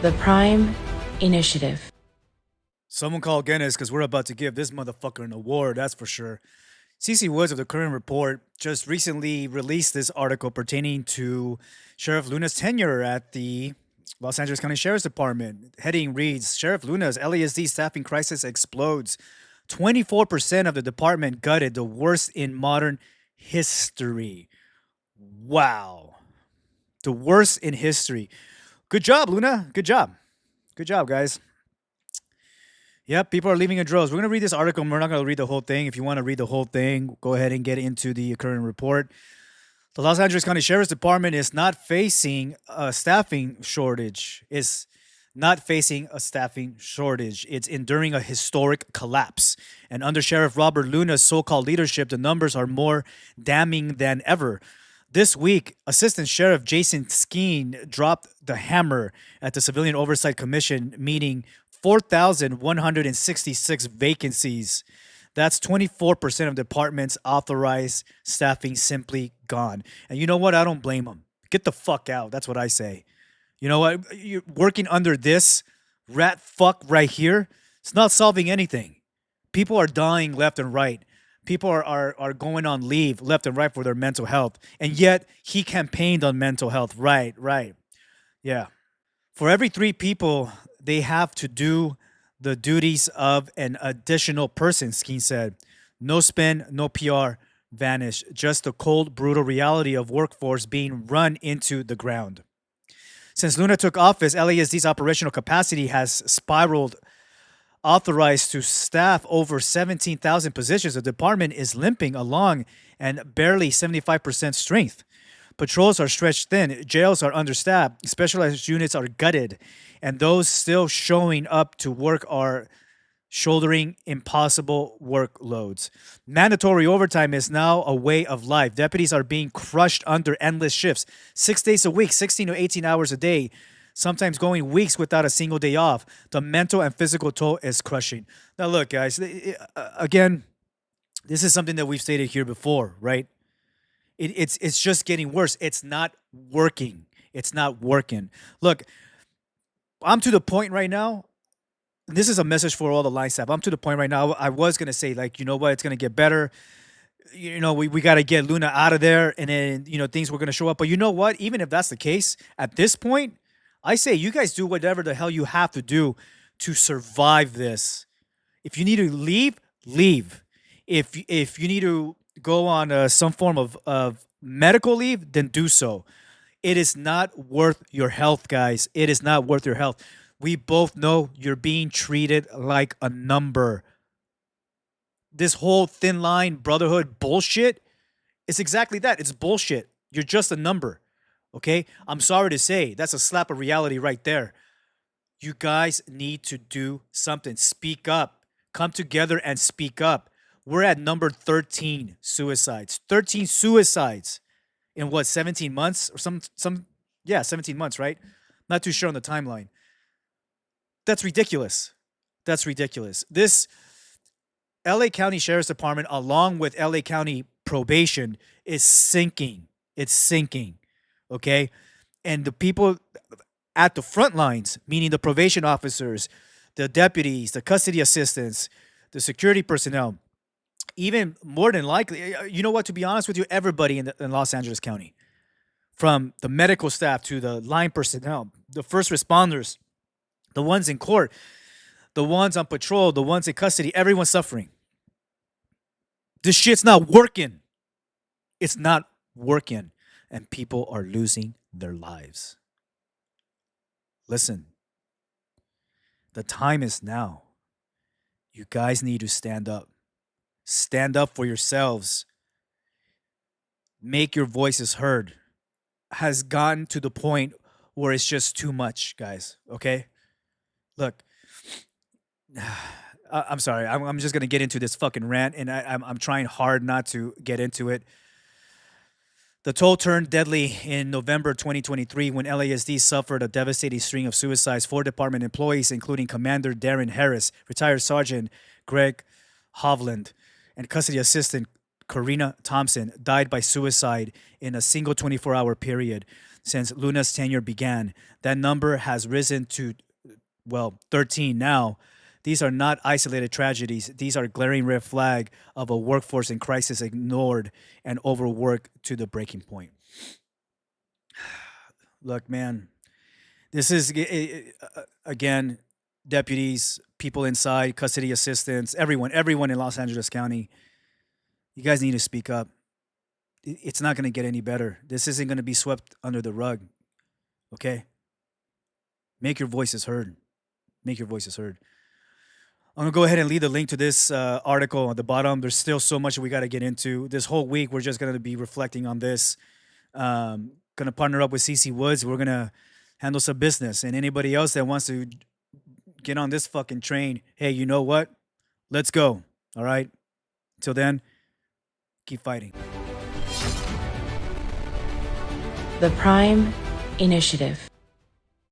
The Prime Initiative. Someone call Guinness because we're about to give this motherfucker an award, that's for sure. CC Woods of the Current Report just recently released this article pertaining to Sheriff Luna's tenure at the Los Angeles County Sheriff's Department. Heading reads Sheriff Luna's LASD staffing crisis explodes. 24% of the department gutted, the worst in modern history. Wow. The worst in history. Good job, Luna. Good job. Good job, guys. Yep, people are leaving in droves. We're going to read this article and we're not going to read the whole thing. If you want to read the whole thing, go ahead and get into the current report. The Los Angeles County Sheriff's Department is not facing a staffing shortage. It's not facing a staffing shortage. It's enduring a historic collapse. And under Sheriff Robert Luna's so-called leadership, the numbers are more damning than ever. This week, Assistant Sheriff Jason Skeen dropped the hammer at the Civilian Oversight Commission meeting 4,166 vacancies. That's 24% of departments authorized staffing simply gone. And you know what? I don't blame them. Get the fuck out. That's what I say. You know what? You're working under this rat fuck right here. It's not solving anything. People are dying left and right. People are going on leave left and right for their mental health. And yet he campaigned on mental health. Right, right. Yeah. For every three people, they have to do the duties of an additional person, Skeen said. No spin, no PR, vanish. Just the cold, brutal reality of workforce being run into the ground. Since Luna took office, LASD's operational capacity has spiraled. Authorized to staff over 17,000 positions, the department is limping along and barely 75% strength. Patrols are stretched thin, jails are understaffed, specialized units are gutted, and those still showing up to work are shouldering impossible workloads. Mandatory overtime is now a way of life. Deputies are being crushed under endless shifts, 6 days a week, 16 to 18 hours a day, sometimes going weeks without a single day off. The mental and physical toll is crushing. Now, look, guys, again, this is something that we've stated here before, right? It's just getting worse. It's not working. It's not working. Look, I'm to the point right now. This is a message for all the line staff. I'm to the point right now. I was gonna say, like, you know what, it's gonna get better. We got to get Luna out of there, and then things were gonna show up. But you know what? Even if that's the case, at this point, I say you guys do whatever the hell you have to do to survive this. If you need to leave, leave. If you need to go on some form of medical leave, then do so. It is not worth your health, guys. It is not worth your health. We both know you're being treated like a number. This whole thin line brotherhood bullshit is exactly that. It's bullshit. You're just a number. Okay? I'm sorry to say, that's a slap of reality right there. You guys need to do something. Speak up. Come together and speak up. We're at number 13 suicides. 13 suicides in what, 17 months or yeah, 17 months, right? Not too sure on the timeline. That's ridiculous. That's ridiculous. This LA County Sheriff's Department, along with LA County Probation, is sinking. It's sinking. Okay? And the people at the front lines, meaning the probation officers, the deputies, the custody assistants, the security personnel, even more than likely, you know what, to be honest with you, everybody in Los Angeles County, from the medical staff to the line personnel, the first responders, the ones in court, the ones on patrol, the ones in custody, everyone's suffering. This shit's not working. It's not working. And people are losing their lives. Listen, the time is now. You guys need to stand up. Stand up for yourselves. Make your voices heard. Has gotten to the point where it's just too much, guys. Okay? Look, I'm sorry. I'm just gonna get into this fucking rant, and I'm trying hard not to get into it. The toll turned deadly in November 2023 when LASD suffered a devastating string of suicides. 4 department employees, including Commander Darren Harris, retired Sergeant Greg Hovland, and custody assistant Karina Thompson, died by suicide in a single 24-hour period. since Luna's tenure began. That number has risen to, well, 13 now. These are not isolated tragedies. These are glaring red flag of a workforce in crisis ignored and overworked to the breaking point. Look, man, this is again, deputies, people inside, custody assistants, everyone in Los Angeles County. You guys need to speak up. It's not going to get any better. This isn't going to be swept under the rug. Okay? Make your voices heard. Make your voices heard. I'm going to go ahead and leave the link to this article on the bottom. There's still so much we got to get into. This whole week, we're just going to be reflecting on this. Going to partner up with CC Woods. We're going to handle some business. And anybody else that wants to get on this fucking train, hey, you know what? Let's go. All right? Till then, keep fighting. The Prime Initiative.